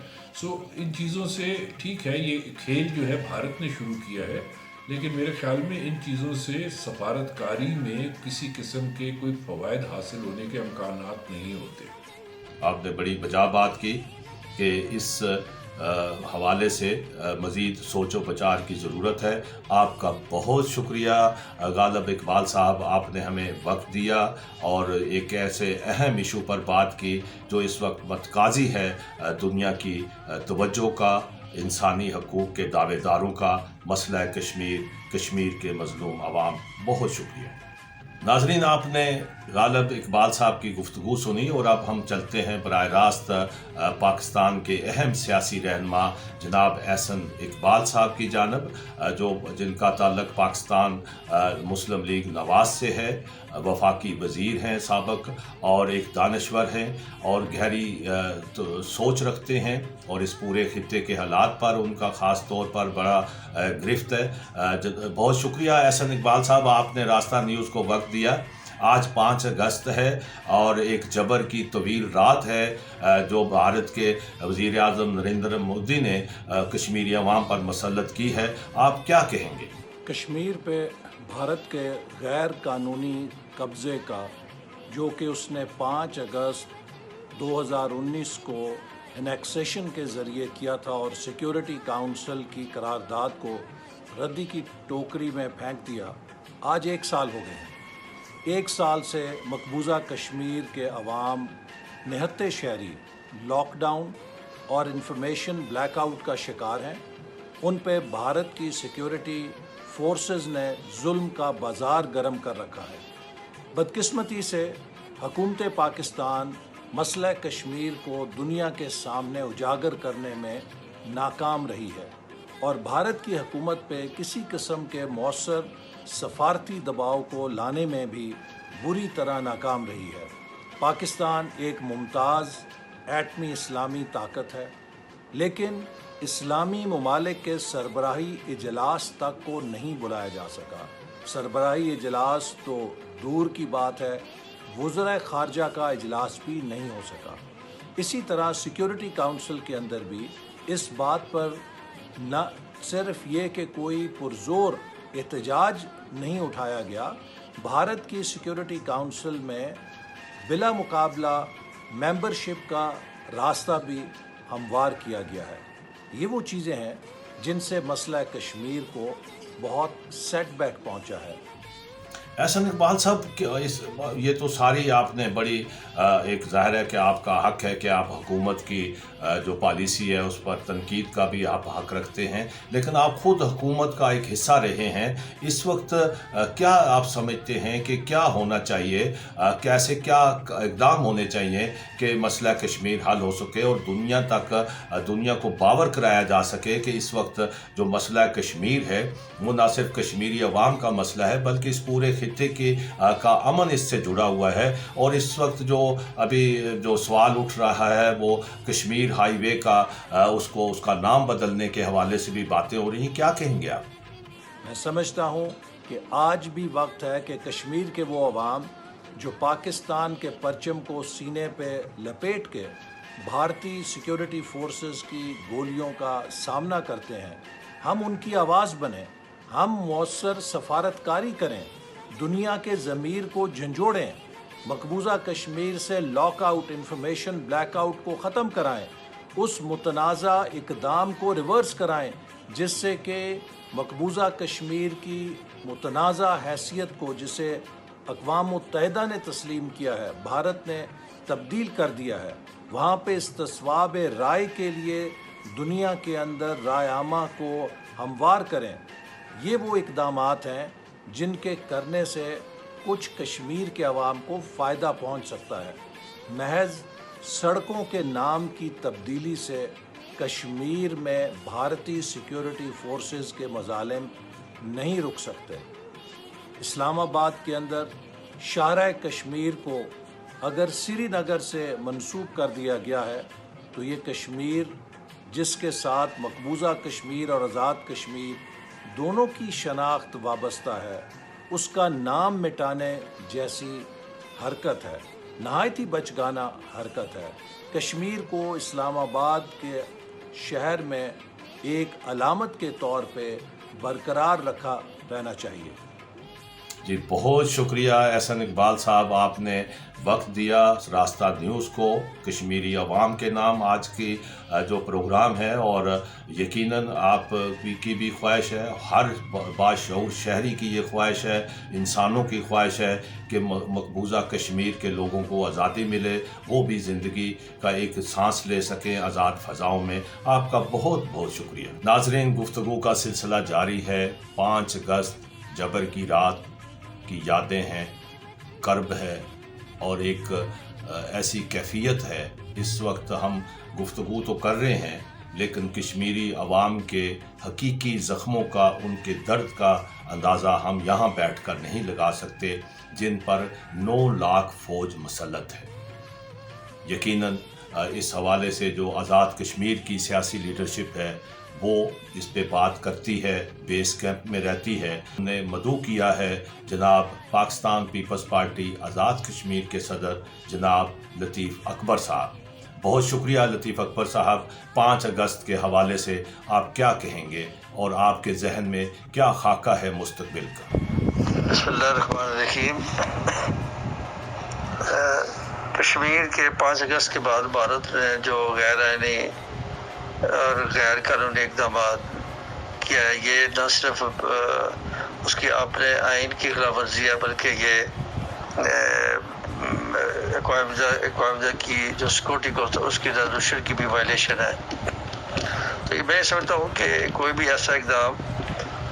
ان چیزوں سے ٹھیک ہے، یہ کھیل جو ہے بھارت نے شروع کیا ہے، لیکن میرے خیال میں ان چیزوں سے سفارتکاری میں کسی قسم کے کوئی فوائد حاصل ہونے کے امکانات نہیں ہوتے۔ آپ نے بڑی بجا بات کی کہ اس حوالے سے مزید سوچ و بچار کی ضرورت ہے۔ آپ کا بہت شکریہ غالب اقبال صاحب، آپ نے ہمیں وقت دیا اور ایک ایسے اہم ایشو پر بات کی جو اس وقت متقاضی ہے دنیا کی توجہ کا، انسانی حقوق کے دعوے داروں کا، مسئلہ کشمیر کے مظلوم عوام۔ بہت شکریہ ناظرین، آپ نے غالب اقبال صاحب کی گفتگو سنی اور اب ہم چلتے ہیں براہ راست پاکستان کے اہم سیاسی رہنما جناب احسن اقبال صاحب کی جانب، جن کا تعلق پاکستان مسلم لیگ نواز سے ہے، وفاقی وزیر ہیں سابق اور ایک دانشور ہیں اور گہری سوچ رکھتے ہیں اور اس پورے خطے کے حالات پر ان کا خاص طور پر بڑا گرفت ہے۔ بہت شکریہ احسن اقبال صاحب، آپ نے راستہ نیوز کو وقت دیا۔ آج 5 اگست ہے اور ایک جبر کی طویل رات ہے جو بھارت کے وزیر اعظم نریندر مودی نے کشمیری عوام پر مسلط کی ہے۔ آپ کیا کہیں گے؟ کشمیر پہ بھارت کے غیر قانونی قبضے کا جو کہ اس نے 5 اگست 2019 کو انیکسیشن کے ذریعے کیا تھا اور سیکیورٹی کاؤنسل کی قرارداد کو ردی کی ٹوکری میں پھینک دیا، آج 1 سال ہو گئے ہیں۔ 1 سال سے مقبوضہ کشمیر کے عوام نہتے شہری لاک ڈاؤن اور انفارمیشن بلیک آؤٹ کا شکار ہیں۔ ان پہ بھارت کی سیکیورٹی فورسز نے ظلم کا بازار گرم کر رکھا ہے۔ بدقسمتی سے حکومت پاکستان مسئلہ کشمیر کو دنیا کے سامنے اجاگر کرنے میں ناکام رہی ہے اور بھارت کی حکومت پہ کسی قسم کے مؤثر سفارتی دباؤ کو لانے میں بھی بری طرح ناکام رہی ہے۔ پاکستان ایک ممتاز ایٹمی اسلامی طاقت ہے، لیکن اسلامی ممالک کے سربراہی اجلاس تک کو نہیں بلایا جا سکا۔ سربراہی اجلاس تو دور کی بات ہے، وزرائے خارجہ کا اجلاس بھی نہیں ہو سکا۔ اسی طرح سیکیورٹی کاؤنسل کے اندر بھی اس بات پر نہ صرف یہ کہ کوئی پرزور احتجاج نہیں اٹھایا گیا، بھارت کی سیکیورٹی کاؤنسل میں بلا مقابلہ ممبرشپ کا راستہ بھی ہموار کیا گیا ہے۔ یہ وہ چیزیں ہیں جن سے مسئلہ کشمیر کو بہت سیٹ بیک پہنچا ہے۔ احسن اقبال صاحب، یہ تو ساری آپ نے بڑی ایک ظاہر ہے کہ آپ کا حق ہے کہ آپ حکومت کی جو پالیسی ہے اس پر تنقید کا بھی آپ حق رکھتے ہیں، لیکن آپ خود حکومت کا ایک حصہ رہے ہیں۔ اس وقت کیا آپ سمجھتے ہیں کہ کیا ہونا چاہیے، کیسے کیا اقدام ہونے چاہیے کہ مسئلہ کشمیر حل ہو سکے اور دنیا کو باور کرایا جا سکے کہ اس وقت جو مسئلہ کشمیر ہے وہ نہ صرف کشمیری عوام کا مسئلہ ہے بلکہ اس پورے خطے کا امن اس سے جڑا ہوا ہے؟ اور اس وقت جو ابھی جو سوال اٹھ رہا ہے وہ کشمیر ہائی وے کا، اس کا نام بدلنے کے حوالے سے بھی باتیں ہو رہی ہیں، کیا کہیں گے آپ؟ میں سمجھتا ہوں کہ آج بھی وقت ہے کہ کشمیر کے وہ عوام جو پاکستان کے پرچم کو سینے پہ لپیٹ کے بھارتی سیکیورٹی فورسز کی گولیوں کا سامنا کرتے ہیں، ہم ان کی آواز بنیں، ہم مؤثر سفارتکاری کریں، دنیا کے ضمیر کو جھنجھوڑیں، مقبوضہ کشمیر سے lock out information black out کو ختم کرائیں، اس متنازع اقدام کو ریورس کرائیں جس سے کہ مقبوضہ کشمیر کی متنازع حیثیت کو، جسے اقوام متحدہ نے تسلیم کیا ہے، بھارت نے تبدیل کر دیا ہے، وہاں پہ استصواب رائے کے لیے دنیا کے اندر رائے عامہ کو ہموار کریں۔ یہ وہ اقدامات ہیں جن کے کرنے سے کچھ کشمیر کے عوام کو فائدہ پہنچ سکتا ہے۔ محض سڑکوں کے نام کی تبدیلی سے کشمیر میں بھارتی سیکیورٹی فورسز کے مظالم نہیں رک سکتے۔ اسلام آباد کے اندر شاہراہ کشمیر کو اگر سری نگر سے منسوب کر دیا گیا ہے تو یہ کشمیر جس کے ساتھ مقبوضہ کشمیر اور آزاد کشمیر دونوں کی شناخت وابستہ ہے، اس کا نام مٹانے جیسی حرکت ہے، نہایت ہی بچگانہ حرکت ہے۔ کشمیر کو اسلام آباد کے شہر میں ایک علامت کے طور پہ برقرار رکھا رہنا چاہیے۔ جی بہت شکریہ احسن اقبال صاحب، آپ نے وقت دیا راستہ نیوز کو کشمیری عوام کے نام آج کی جو پروگرام ہے، اور یقیناً آپ کی بھی خواہش ہے، ہر باشعور شہری کی یہ خواہش ہے، انسانوں کی خواہش ہے کہ مقبوضہ کشمیر کے لوگوں کو آزادی ملے، وہ بھی زندگی کا ایک سانس لے سکیں آزاد فضاؤں میں۔ آپ کا بہت بہت شکریہ۔ ناظرین، گفتگو کا سلسلہ جاری ہے۔ 5 اگست جبر کی رات کی یادیں ہیں، کرب ہے اور ایک ایسی کیفیت ہے۔ اس وقت ہم گفتگو تو کر رہے ہیں لیکن کشمیری عوام کے حقیقی زخموں کا، ان کے درد کا اندازہ ہم یہاں بیٹھ کر نہیں لگا سکتے، جن پر 9 لاکھ فوج مسلط ہے۔ یقیناً اس حوالے سے جو آزاد کشمیر کی سیاسی لیڈرشپ ہے وہ اس پہ بات کرتی ہے، بیس کیمپ میں رہتی ہے۔ ہم نے مدعو کیا ہے جناب پاکستان پیپلز پارٹی آزاد کشمیر کے صدر جناب لطیف اکبر صاحب۔ بہت شکریہ لطیف اکبر صاحب۔ 5 اگست کے حوالے سے آپ کیا کہیں گے اور آپ کے ذہن میں کیا خاکہ ہے مستقبل کا؟ بسم اللہ الرحمن الرحیم۔ کشمیر کے 5 اگست کے بعد بھارت نے جو غیر آئینی اور غیر قانونی اقدامات کیا ہے، یہ نہ صرف اس کے اپنے آئین کی خلاف ورزی ہے، بلکہ یہ اقوام متحدہ کی جو سیکورٹی کو اس کی ریزولوشن کی بھی وائلیشن ہے۔ تو یہ میں سمجھتا ہوں کہ کوئی بھی ایسا اقدام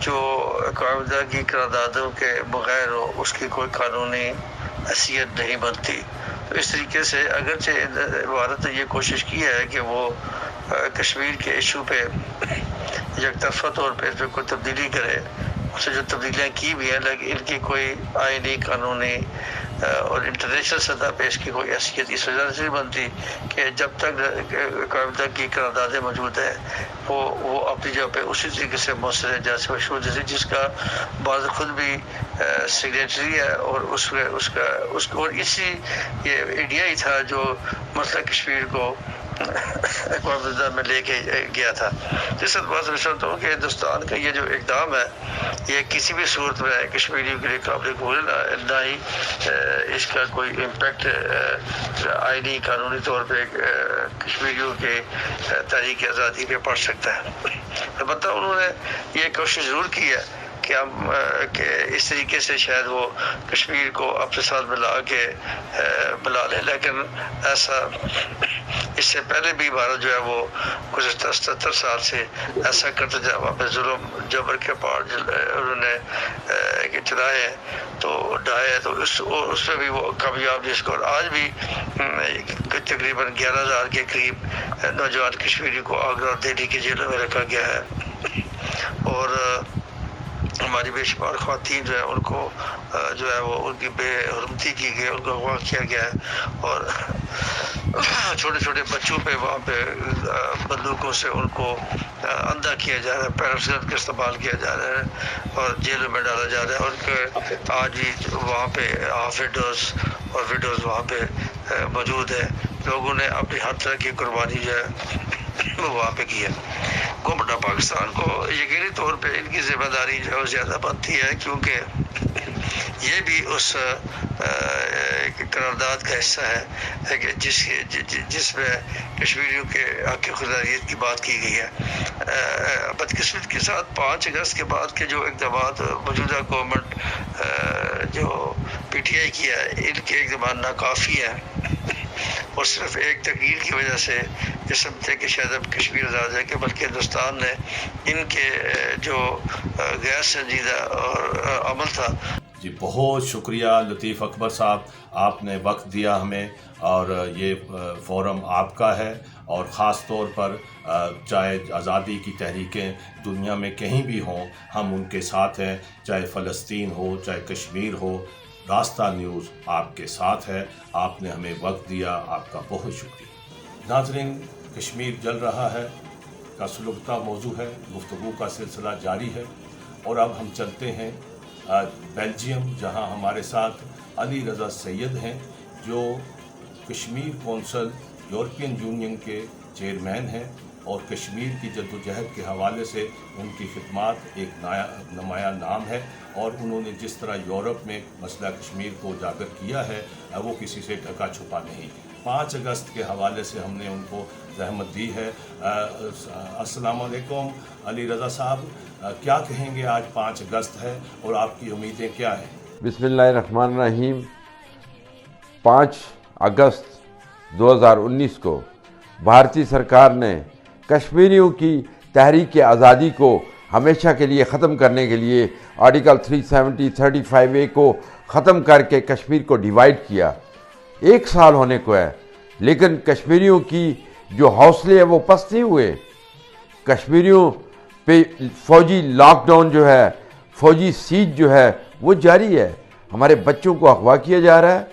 جو اقوام متحدہ کی قراردادوں کے بغیر ہو، اس کی کوئی قانونی حیثیت نہیں بنتی۔ تو اس طریقے سے اگرچہ بھارت نے یہ کوشش کی ہے کہ وہ کشمیر کے ایشو پہ یک طرفہ طور پہ اس پہ کوئی تبدیلی کرے، اس سے جو تبدیلیاں کی بھی ہیں، لیکن ان کی کوئی آئینی قانونی اور انٹرنیشنل سطح پہ اس کی کوئی حیثیت اس وجہ سے نہیں بنتی کہ جب تک اقوام متحدہ کی قراردادیں موجود ہیں وہ اپنی جگہ پہ اسی طریقے سے مؤثر ہے جیسے مشہور جس کا بعض خود بھی سگریٹری ہے، اور اور اسی یہ انڈیا ہی تھا جو مسئلہ کشمیر کو اقوام متحدہ میں لے کے گیا تھا۔ جس اعتبار سے میں سمجھتا ہوں کہ ہندوستان کا یہ جو اقدام ہے یہ کسی بھی صورت میں کشمیریوں کے لیے قابل قبول نہ ہی اس کا کوئی امپیکٹ آئینی قانونی طور پہ کشمیریوں کے تحریک آزادی پہ پڑ سکتا ہے۔ البتہ انہوں نے یہ کوشش ضرور کی ہے کہ اس طریقے سے شاید وہ کشمیر کو اپنے ساتھ ملا لے، لیکن ایسا اس سے پہلے بھی بھارت جو ہے وہ گزشتہ 77 سال سے ایسا کرتا جا، وہاں پہ ظلم جبر کے پار انہوں نے چلائے تو ڈھائے، تو اس میں بھی وہ کامیاب جس کو آج بھی تقریباً 11,000 کے قریب نوجوان کشمیری کو آگرہ اور دہلی کی جیلوں میں رکھا گیا ہے، اور ہماری بے شمار خواتین جو ہے ان کو جو ہے وہ ان کی بے حرمتی کی گئی، ان کو اغوا کیا گیا ہے، اور چھوٹے چھوٹے بچوں پہ وہاں پہ بندوقوں سے ان کو اندھا کیا جا رہا ہے، پیراسٹ کا استعمال کیا جا رہا ہے اور جیلوں میں ڈالا جا رہا ہے، اور ان کے آج بھی وہاں پہ ہاف وڈوز اور وڈوز وہاں پہ موجود ہے۔ لوگوں نے اپنی ہر طرح کی قربانی جو ہے وہ وہاں پہ کی ہے۔ گورنمنٹ آف پاکستان کو یقینی طور پہ ان کی ذمہ داری جو ہے زیادہ بنتی ہے، کیونکہ یہ بھی اس قرارداد کا حصہ ہے کہ جس میں کشمیریوں کے حق خودارادیت کی بات کی گئی ہے۔ بدقسمت کے ساتھ 5 اگست کے بعد کے جو اقدامات موجودہ گورنمنٹ جو پی ٹی آئی کی ہے، ان کے اقدامات ناکافی ہیں، اور صرف ایک تقریر کی وجہ سے یہ سمجھتے کہ شاید اب کشمیر آزاد ہے، کہ بلکہ ہندوستان نے ان کے جو غیر سنجیدہ اور عمل تھا۔ جی بہت شکریہ لطیف اکبر صاحب، آپ نے وقت دیا ہمیں، اور یہ فورم آپ کا ہے، اور خاص طور پر چاہے آزادی کی تحریکیں دنیا میں کہیں بھی ہوں، ہم ان کے ساتھ ہیں، چاہے فلسطین ہو چاہے کشمیر ہو، راستہ نیوز آپ کے ساتھ ہے۔ آپ نے ہمیں وقت دیا، آپ کا بہت شکریہ۔ ناظرین، کشمیر جل رہا ہے کا سلگتا موضوع ہے، گفتگو کا سلسلہ جاری ہے، اور اب ہم چلتے ہیں بیلجیم، جہاں ہمارے ساتھ علی رضا سید ہیں، جو کشمیر کونسل یورپین یونین کے چیئرمین ہیں، اور کشمیر کی جدوجہد کے حوالے سے ان کی خدمات ایک نمایاں نام ہے، اور انہوں نے جس طرح یورپ میں مسئلہ کشمیر کو اجاگر کیا ہے وہ کسی سے ڈھکا چھپا نہیں۔ 5 اگست کے حوالے سے ہم نے ان کو زحمت دی ہے۔ السلام علیکم علی رضا صاحب، کیا کہیں گے؟ آج 5 اگست ہے اور آپ کی امیدیں کیا ہیں؟ بسم اللہ الرحمن الرحیم۔ 5 اگست 2019 کو بھارتی سرکار نے کشمیریوں کی تحریک آزادی کو ہمیشہ کے لیے ختم کرنے کے لیے آرٹیکل 370 35A کو ختم کر کے کشمیر کو ڈیوائیڈ کیا۔ 1 سال ہونے کو ہے، لیکن کشمیریوں کی جو حوصلے ہیں وہ پست نہیں ہوئے۔ کشمیریوں پہ فوجی لاک ڈاؤن جو ہے، فوجی سیج جو ہے وہ جاری ہے۔ ہمارے بچوں کو اغوا کیا جا رہا ہے،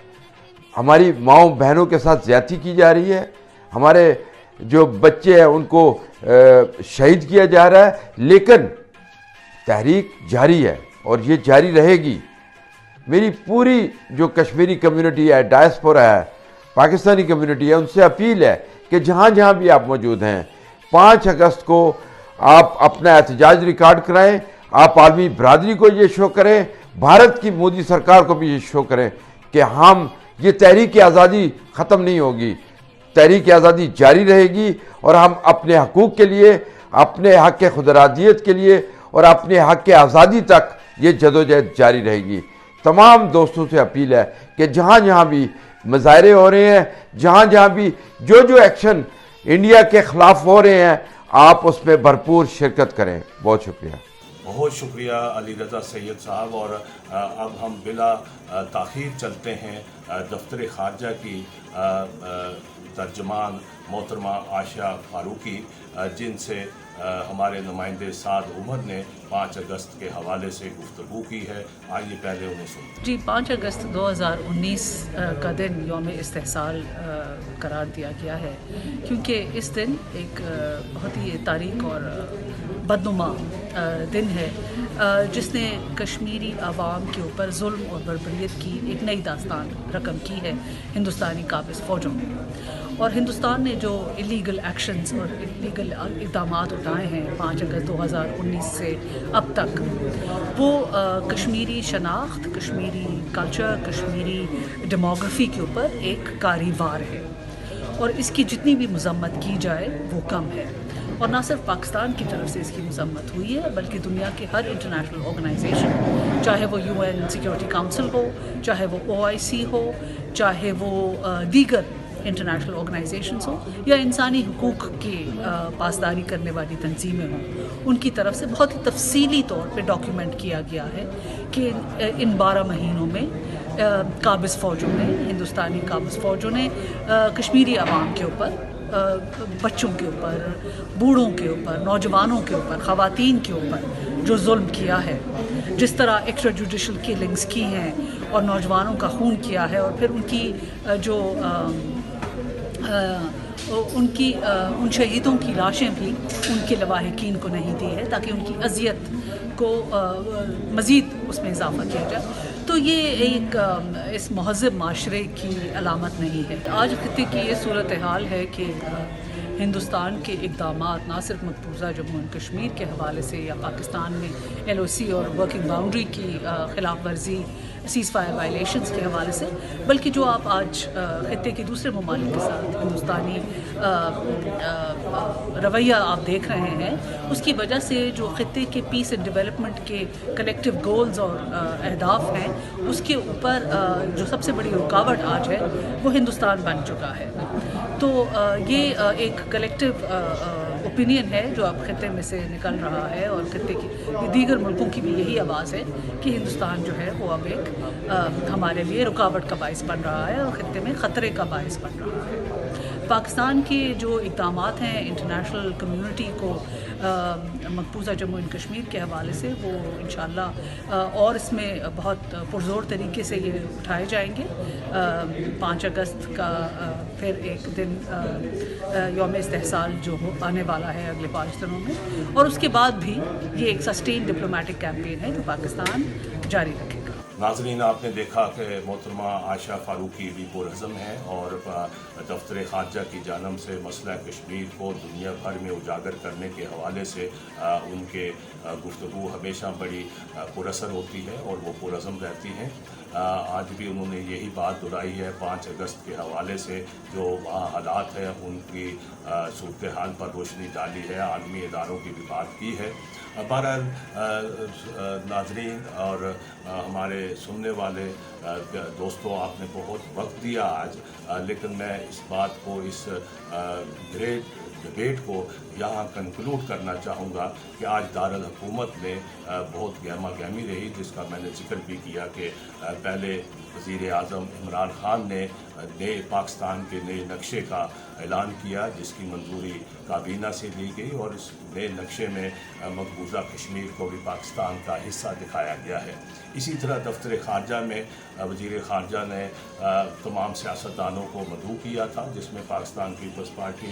ہماری ماؤں بہنوں کے ساتھ زیادتی کی جا رہی ہے، ہمارے جو بچے ہیں ان کو شہید کیا جا رہا ہے، لیکن تحریک جاری ہے اور یہ جاری رہے گی۔ میری پوری جو کشمیری کمیونٹی ہے، ڈائسپورا ہے، پاکستانی کمیونٹی ہے، ان سے اپیل ہے کہ جہاں جہاں بھی آپ موجود ہیں، 5 اگست کو آپ اپنا احتجاج ریکارڈ کرائیں، آپ عالمی برادری کو یہ شو کریں، بھارت کی مودی سرکار کو بھی یہ شو کریں کہ ہم یہ تحریک آزادی ختم نہیں ہوگی، تحریک آزادی جاری رہے گی، اور ہم اپنے حقوق کے لیے، اپنے حق خودارادیت کے لیے اور اپنے حق آزادی تک یہ جدوجہد جاری رہے گی۔ تمام دوستوں سے اپیل ہے کہ جہاں جہاں بھی مظاہرے ہو رہے ہیں، جہاں جہاں بھی جو ایکشن انڈیا کے خلاف ہو رہے ہیں، آپ اس میں بھرپور شرکت کریں۔ بہت شکریہ۔ بہت شکریہ علی رضا سید صاحب، اور اب ہم بلا تاخیر چلتے ہیں دفتر خارجہ کی ترجمان محترمہ عائشہ فاروقی، جن سے ہمارے نمائندے سعد عمر نے 5 اگست کے حوالے سے گفتگو کی ہے۔ آئیے پہلے انہیں سنتے ہیں۔ جی، 5 اگست 2019 کا دن یوم استحصال قرار دیا گیا ہے، کیونکہ اس دن ایک بہت ہی تاریک اور بدنما دن ہے جس نے کشمیری عوام کے اوپر ظلم اور بربریت کی ایک نئی داستان رقم کی ہے ہندوستانی قابض فوجوں نے، اور ہندوستان نے جو ایلیگل ایکشنز اور ایلیگل اقدامات اٹھائے ہیں 5 اگست 2019 سے اب تک، وہ کشمیری شناخت، کشمیری کلچر، کشمیری ڈیموگرافی کے اوپر ایک کاری وار ہے، اور اس کی جتنی بھی مذمت کی جائے وہ کم ہے، اور نہ صرف پاکستان کی طرف سے اس کی مذمت ہوئی ہے بلکہ دنیا کے ہر انٹرنیشنل آرگنائزیشن، چاہے وہ UN سیکیورٹی کونسل ہو، چاہے وہ OIC ہو، چاہے وہ دیگر انٹرنیشنل آرگنائزیشنز ہوں یا انسانی حقوق کی پاسداری کرنے والی تنظیمیں ہوں، ان کی طرف سے بہت ہی تفصیلی طور پہ ڈاکیومنٹ کیا گیا ہے کہ ان 12 مہینوں میں قابض فوجوں نے، ہندوستانی قابض فوجوں نے کشمیری عوام کے اوپر، بچوں کے اوپر، بوڑھوں کے اوپر، نوجوانوں کے اوپر، خواتین کے اوپر جو ظلم کیا ہے، جس طرح ایکسٹرا جوڈیشل کلنگز کی ہیں اور نوجوانوں کا خون کیا ہے، اور پھر ان کی جو ان شہیدوں کی لاشیں بھی ان کے لواحقین کو نہیں دی ہے تاکہ ان کی اذیت کو مزید اس میں اضافہ کیا جائے۔ تو یہ ایک اس مہذب معاشرے کی علامت نہیں ہے۔ آج خطے کی یہ صورتحال ہے کہ ہندوستان کے اقدامات نہ صرف مقبوضہ جموں و کشمیر کے حوالے سے یا پاکستان میں LOC اور ورکنگ باؤنڈری کی خلاف ورزی، سیز فائر وائلیشنز کے حوالے سے، بلکہ جو آپ آج خطے کے دوسرے ممالک کے ساتھ ہندوستانی رویہ آپ دیکھ رہے ہیں، اس کی وجہ سے جو خطے کے پیس اینڈ ڈیولپمنٹ کے کلیکٹیو گولز اور اہداف ہیں، اس کے اوپر جو سب سے بڑی رکاوٹ آج ہے وہ ہندوستان بن چکا ہے۔ تو یہ ایک کلیکٹیو اوپینین ہے جو اب خطے میں سے نکل رہا ہے، اور خطے کی دیگر ملکوں کی بھی یہی آواز ہے کہ ہندوستان جو ہے وہ اب ایک ہمارے لیے رکاوٹ کا باعث بن رہا ہے اور خطے میں خطرے کا باعث بن رہا ہے۔ پاکستان کے جو اقدامات ہیں انٹرنیشنل کمیونٹی کو مقبوضہ جموں اینڈ کشمیر کے حوالے سے، وہ انشاءاللہ اور اس میں بہت پرزور طریقے سے یہ اٹھائے جائیں گے۔ 5 اگست کا پھر ایک دن یوم استحصال جو آنے والا ہے اگلے 5 دنوں میں، اور اس کے بعد بھی یہ ایک سسٹین ڈپلومیٹک کیمپین ہے جو پاکستان جاری رکھے گا۔ ناظرین، آپ نے دیکھا کہ محترمہ عائشہ فاروقی بھی پرعزم ہیں اور دفتر خارجہ کی جانب سے مسئلہ کشمیر کو دنیا بھر میں اجاگر کرنے کے حوالے سے ان کے گفتگو ہمیشہ بڑی پراثر ہوتی ہے اور وہ پرعزم رہتی ہیں۔ آج بھی انہوں نے یہی بات دہرائی ہے 5 اگست کے حوالے سے، جو وہاں حالات ہیں ان کی صورتحال پر روشنی ڈالی ہے، عالمی اداروں کی بھی بات کی ہے۔ بہرحال ناظرین اور ہمارے سننے والے دوستوں، آپ نے بہت وقت دیا آج، لیکن میں اس بات کو، اس گریٹ ڈبیٹ کو یہاں کنکلوڈ کرنا چاہوں گا کہ آج دارالحکومت میں بہت گہما گہمی رہی، جس کا میں نے ذکر بھی کیا کہ پہلے وزیر اعظم عمران خان نے نئے پاکستان کے نئے نقشے کا اعلان کیا، جس کی منظوری کابینہ سے لی گئی، اور اس نئے نقشے میں مقبوضہ کشمیر کو بھی پاکستان کا حصہ دکھایا گیا ہے۔ اسی طرح دفتر خارجہ میں وزیر خارجہ نے تمام سیاستدانوں کو مدعو کیا تھا، جس میں پاکستان پیپلز پارٹی